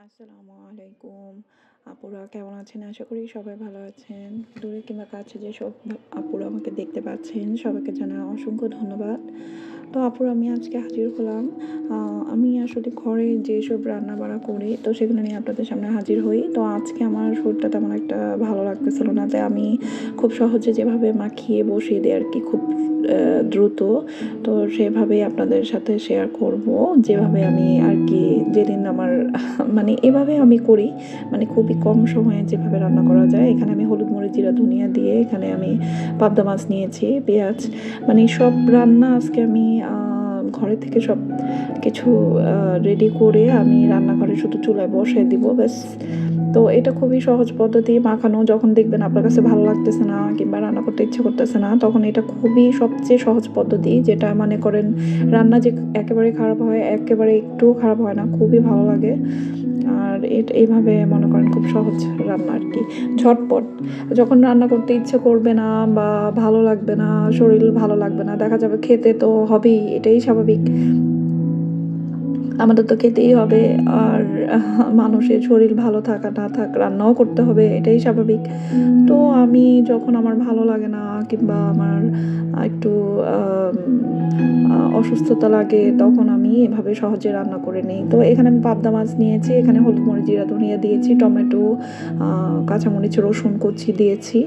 আসসালামু আলাইকুম। আপুরা কেমন আছেন? আশা করি সবাই ভালো আছেন। দূরে কিংবা কাছে যেসব আপুরা আমাকে দেখতে পাচ্ছেন সবাইকে জানাই অসংখ্য ধন্যবাদ। তো আপুরা আমি আজকে হাজির হলাম। আমি আসলে ঘরে যেসব রান্নাবাড়া করি তো সেগুলো নিয়ে আপনাদের সামনে হাজির হই। তো আজকে আমার শরীরটা তেমন একটা ভালো লাগতেছিল না, তাই আমি খুব সহজে যেভাবে মাখিয়ে বসিয়ে দিই আরকি, খুব দ্রুত। তো সেভাবেই আপনাদের সাথে শেয়ার করব। যেভাবে আমি আরকি যেদিন আমার মানে এভাবে আমি করি, মানে খুবই কম সময়ে যেভাবে রান্না করা যায়। এখানে আমি হলুদ, মরিচ, জিরা, ধনিয়া দিয়ে এখানে আমি পাবদা মাছ নিয়েছি, পেঁয়াজ, মানে সব রান্না আজকে আমি ঘরে থেকে সব কিছু রেডি করে আমি রান্নাঘরে শুধু চুলায় বসায় দিব, ব্যাস। তো এটা খুবই সহজ পদ্ধতি মাখানো। যখন দেখবেন আপনার কাছে ভালো লাগতেছে না কিংবা রান্না করতে ইচ্ছে করতেছে না, তখন এটা খুবই সবচেয়ে সহজ পদ্ধতি, যেটা মনে করেন রান্না যে একেবারে খারাপ হয়, একেবারে একটুও খারাপ হয় না, খুবই ভালো লাগে। আর এইভাবে মনে করেন খুব সহজ রান্না আর কি, ঝটপট। যখন রান্না করতে ইচ্ছে করবে না বা ভালো লাগবে না, শরীর ভালো লাগবে না, দেখা যাবে খেতে তো হবেই, এটাই স্বাভাবিক। আমাদের তো খেতেই হবে। আর মানুষের শরীর ভালো থাক আর না থাক, রান্নাও করতে হবে, এটাই স্বাভাবিক। তো আমি যখন আমার ভালো লাগে না কিংবা আমার একটু অসুস্থতা লাগে, তখন আমি এভাবে সহজে রান্না করে নিই। তো এখানে আমি পাবদা মাছ নিয়েছি, এখানে হলুদ, মরিচ, জিরা, ধনিয়া দিয়েছি, টমেটো, কাঁচামরিচ, রসুন কুচি দিয়েছি।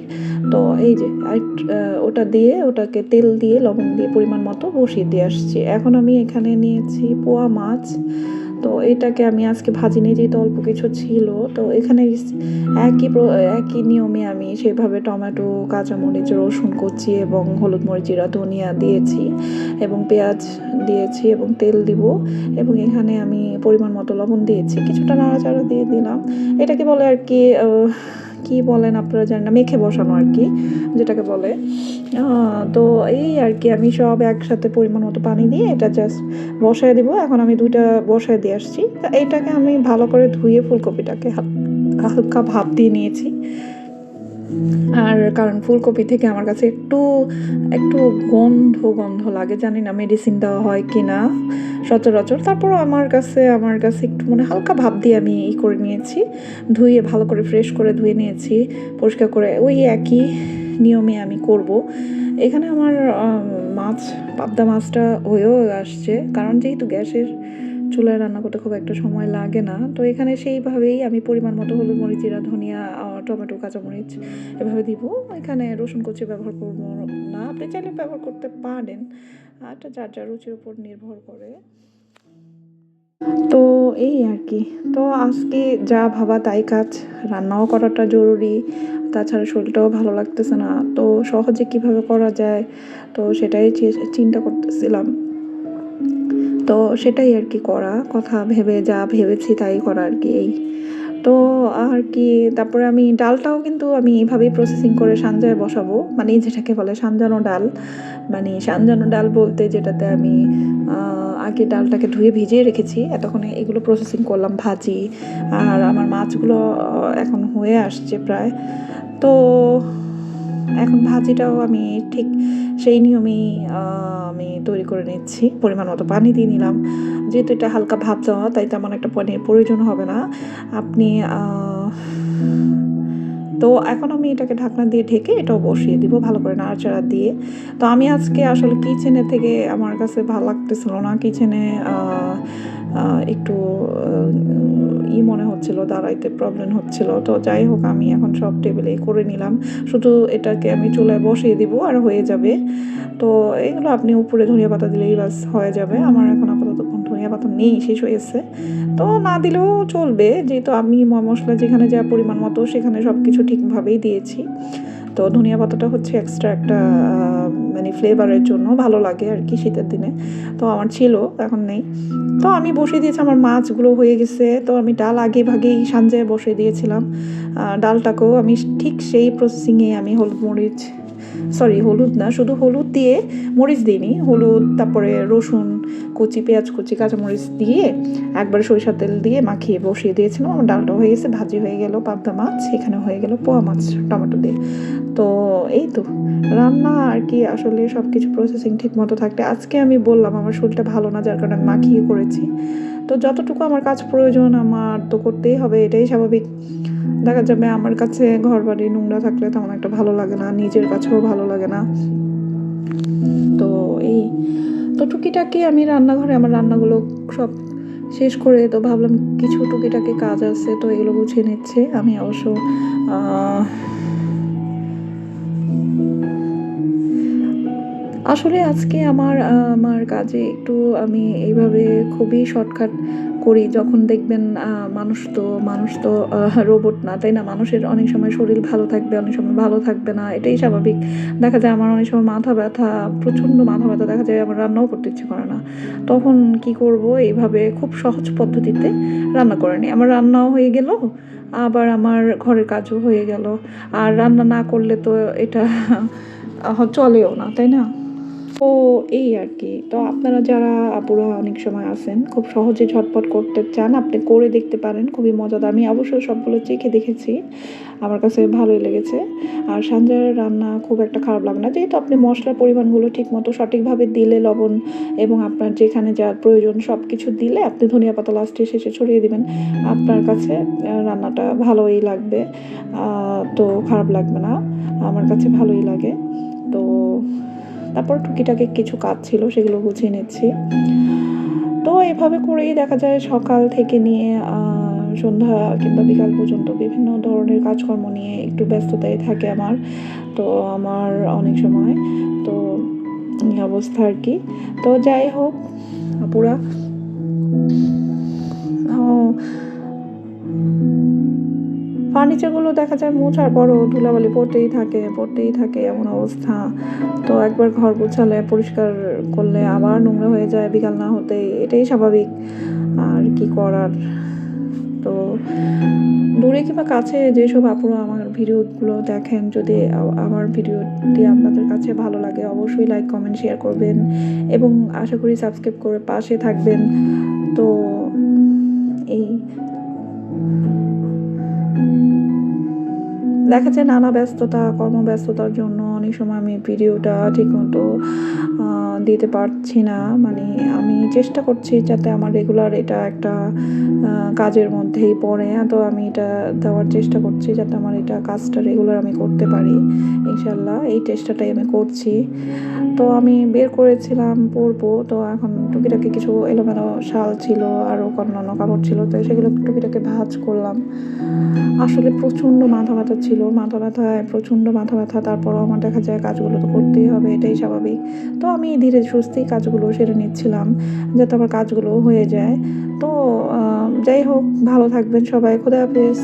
তো এই যে ওটা দিয়ে, ওটাকে তেল দিয়ে লবণ দিয়ে পরিমাণ মতো বসিয়ে দিয়ে আসছি। এখন আমি এখানে নিয়েছি পোয়া মাছ। তো এটাকে আমি আজকে ভাজিনি, যেহেতু অল্প কিছু ছিল। তো এখানে একই নিয়মে আমি সেভাবে টমেটো, কাঁচামরিচ, রসুন কুচি এবং হলুদ, মরিচ, জিরা, ধনিয়া দিয়েছি এবং পেঁয়াজ দিয়েছি এবং তেল দিব, এবং এখানে আমি পরিমাণ মতো লবণ দিয়েছি, কিছুটা নাড়াচাড়া দিয়ে দিলাম। এটাকে বলে আর কি, কি বলেন আপনারা জানেন না, মেখে বসানো আর কি, যেটাকে বলে। তো এই আর কি, আমি সব একসাথে পরিমাণ মতো পানি দিয়ে এটা জাস্ট বসায় দিব। এখন আমি 2টা বসায় দিয়ে আসছি। তা এইটাকে আমি ভালো করে ধুয়ে ফুলকপিটাকে হালকা ভাপ দিয়ে নিয়েছি। আর কারণ ফুলকপি থেকে আমার কাছে একটু একটু গন্ধ গন্ধ লাগে, জানি না মেডিসিন দেওয়া হয় কি না সচরাচর। তারপরও আমার কাছে একটু মানে হালকা ভাপ দিয়ে আমি করে নিয়েছি, ধুয়ে ভালো করে ফ্রেশ করে ধুয়ে নিয়েছি, পরিষ্কার করে। ওই একই নিয়মে আমি করব। এখানে আমার মাছ, পাবদা মাছটা হয়েও আসছে, কারণ যেহেতু গ্যাসের চুলায় রান্না করতে খুব একটা সময় লাগে না। তো এখানে সেইভাবেই আমি পরিমাণ মতো হলুদ, মরিচ, জিরা, ধনিয়া, টমেটো, কাঁচামরিচ এভাবে দিব। এখানে রসুন কুচি ব্যবহার করবো না, আপনি চাইলে ব্যবহার করতে পারেন, এটা যার যার রুচির উপর নির্ভর করে। তো এই আর কি। তো আজকে যা ভাবা তাই কাজ, রান্নাও করাটা জরুরি, তাছাড়া শরীরটাও ভালো লাগতেছে না। তো সহজে কিভাবে করা যায়, তো সেটাই চিন্তা করতেছিলাম। তো সেটাই আর কি, করা কথা ভেবে যা ভেবেছি তাই করা আর কি, এই। তো আর কি, তারপরে আমি ডালটাও কিন্তু আমি এইভাবেই প্রসেসিং করে সানজায় বসাবো, মানে যেটাকে বলে সানজানো ডাল। মানে সানজানো ডাল বলতে যেটাতে আমি আগে ডালটাকে ধুয়ে ভিজিয়ে রেখেছি, এতক্ষণে এগুলো প্রসেসিং করলাম, ভাজি। আর আমার মাছগুলো এখন হয়ে আসছে প্রায়। তো এখন ভাজিটাও আমি ঠিক সেই নিয়মেই আমি তৈরি করে নিচ্ছি, পরিমাণ মতো পানি দিয়ে নিলাম। যেহেতু এটা হালকা ভাপ দেওয়া, তাই তেমন একটা পানির প্রয়োজন হবে না। আপনি তো এখন আমি এটাকে ঢাকনা দিয়ে ঢেকে এটাও বসিয়ে দিব ভালো করে নাড়াচাড়া দিয়ে। তো আমি আজকে আসলে কিচেনে থেকে আমার কাছে ভালো লাগতেছিল না, কিচেনে একটু মনে হচ্ছিল, দাঁড়াইতে প্রবলেম হচ্ছিল। তো যাই হোক, আমি এখন সব টেবিলেই করে নিলাম, শুধু এটাকে আমি চুলায় বসিয়ে দিব আর হয়ে যাবে। তো এগুলো আপনি উপরে ধনিয়া পাতা দিলেই বাস হয়ে যাবে। আমার এখন আপাতত ধনিয়া পাতা নেই, শেষ হয়েছে। তো না দিলেও চলবে, যেহেতু আমি মশলা যেখানে যা পরিমাণ মতো সেখানে সব কিছু ঠিকভাবেই দিয়েছি। তো ধনিয়া পাতাটা হচ্ছে এক্সট্রা একটা মানে ফ্লেভারের জন্য ভালো লাগে আর কি শীতের দিনে। তো আমার ছিল, এখন নেই। তো আমি বসিয়ে দিয়েছি, আমার মাছগুলো হয়ে গেছে। তো আমি ডাল আগে ভাগেই সানজায় বসিয়ে দিয়েছিলাম। ডালটাকেও আমি ঠিক সেই প্রসেসিংয়ে আমি হলুদ না, শুধু হলুদ দিয়ে, মরিচ দিইনি, হলুদ, তারপরে রসুন কুচি, পেঁয়াজ কুচি, কাঁচামরিচ দিয়ে একবারে সরিষার তেল দিয়ে মাখিয়ে বসিয়ে দিয়েছিলাম। আমার ডালটা হয়ে গেছে, ভাজি হয়ে গেল, পাবদা মাছ এখানে হয়ে গেল, পোয়া মাছ টমেটো দিয়ে। তো এই তো রান্না আর কি, আসলে সব কিছু প্রসেসিং ঠিক মতো থাকতে। আজকে আমি বললাম আমার শরীরটা ভালো না, যার কারণে আমি মাখিয়ে করেছি। তো তো যতটুকু আমার কাজ প্রয়োজন আমার তো করতেই হবে, এটাই স্বাভাবিক। দেখা যাবে আমার কাছে ঘরবাড়ি নোংরা থাকলে তেমন একটা ভালো লাগে না, নিজের কাছেও ভালো লাগে না। তো এই তো টুকিটাকি আমি রান্নাঘরে আমার রান্নাগুলো সব শেষ করে তো ভাবলাম কিছু টুকিটাকি কাজ আছে, তো এগুলো গুছিয়ে নিচ্ছে আমি অবশ্য। আসলে আজকে আমার কাজে একটু আমি এইভাবে খুবই শর্টকাট করি। যখন দেখবেন মানুষ তো রোবট না, তাই না? মানুষের অনেক সময় শরীর ভালো থাকবে, অনেক সময় ভালো থাকবে না। এটাই স্বাভাবিক। দেখা যায় আমার অনেক সময় মাথা ব্যথা, প্রচণ্ড মাথা ব্যথা, দেখা যায় আমার রান্নাও করতে ইচ্ছে করে না। তখন কি করব? এইভাবে খুব সহজ পদ্ধতিতে রান্না করে নিই। আমার রান্নাও হয়ে গেল, আবার আমার ঘরের কাজও হয়ে গেল। আর রান্না না করলে তো এটা চলেও না, তাই না? তো এই আরকি। তো আপনারা যারা আপুরা অনেক সময় আছেন, খুব সহজে ঝটপট করতে চান, আপনি করে দেখতে পারেন। খুবই মজাদার। আমি অবশ্যই সবগুলো চেখে দেখেছি। আমার কাছে ভালোই লেগেছে। আর সানজারের রান্না খুব একটা খারাপ লাগে না। যেহেতু আপনি মসলার পরিমাণগুলো ঠিকমতো সঠিকভাবে দিলে, লবণ এবং আপনার যেখানে যা প্রয়োজন সবকিছু দিলে, আপনি ধনিয়া পাতা লাস্টে শেষে ছড়িয়ে দিবেন। আপনার কাছে রান্নাটা ভালোই লাগবে। তো খারাপ লাগবে না। আমার কাছে ভালোই লাগে। তো তারপর টুকিটাকি কিছু কাজ ছিল, সেগুলো গুছিয়ে নিচ্ছি। তো এভাবে করেই দেখা যায় সকাল থেকে নিয়ে সন্ধ্যা কিংবা বিকাল পর্যন্ত বিভিন্ন ধরনের কাজকর্ম নিয়ে একটু ব্যস্ততায় থাকে আমার। তো আমার অনেক সময় তো এই অবস্থা আরকি। তো যাই হোক আপুরা, ও ফার্নিচারগুলো দেখা যায় মোছার পরও ধুলাবালি পড়তেই থাকে এমন অবস্থা। তো একবার ঘর গোছালে, পরিষ্কার করলে আবার নোংরা হয়ে যায় বিকাল না হতেই। এটাই স্বাভাবিক। আর কি করার? তো দূরে কিংবা কাছে যেসব আপুরা আমার ভিডিওগুলো দেখেন, যদি আমার ভিডিওটি আপনাদের কাছে ভালো লাগে, অবশ্যই লাইক, কমেন্ট, শেয়ার করবেন এবং আশা করি সাবস্ক্রাইব করে পাশে থাকবেন। তো এই দেখা যায় নানা ব্যস্ততা, কর্মব্যস্ততার জন্য অনেক সময় আমি ভিডিওটা ঠিকমতো দিতে পারছি না। মানে আমি চেষ্টা করছি যাতে আমার রেগুলার এটা একটা কাজের মধ্যেই পড়ে। তো আমি এটা দেওয়ার চেষ্টা করছি যাতে আমার এটা কাজটা রেগুলার আমি করতে পারি। ইনশাআল্লাহ এই চেষ্টাটাই আমি করছি। তো আমি বের করেছিলাম পরবো। তো এখন টুকিটাকি কিছু এলোমেলো শাল ছিল, আরও অন্যান্য কাপড় ছিল। তো সেগুলো টুকিটাকি ভাঁজ করলাম। আসলে প্রচণ্ড মাথা ব্যথা ছিল। প্রচণ্ড মাথা ব্যথা। তারপরও আমার দেখা যায় কাজগুলো তো করতেই হবে, এটাই স্বাভাবিক। তো আমি ধীরে সুস্থেই কাজগুলো সেরে নিচ্ছিলাম যাতে আমার কাজগুলো হয়ে যায়। তো যাই হোক, ভালো থাকবেন সবাই। খোদা হাফেজ।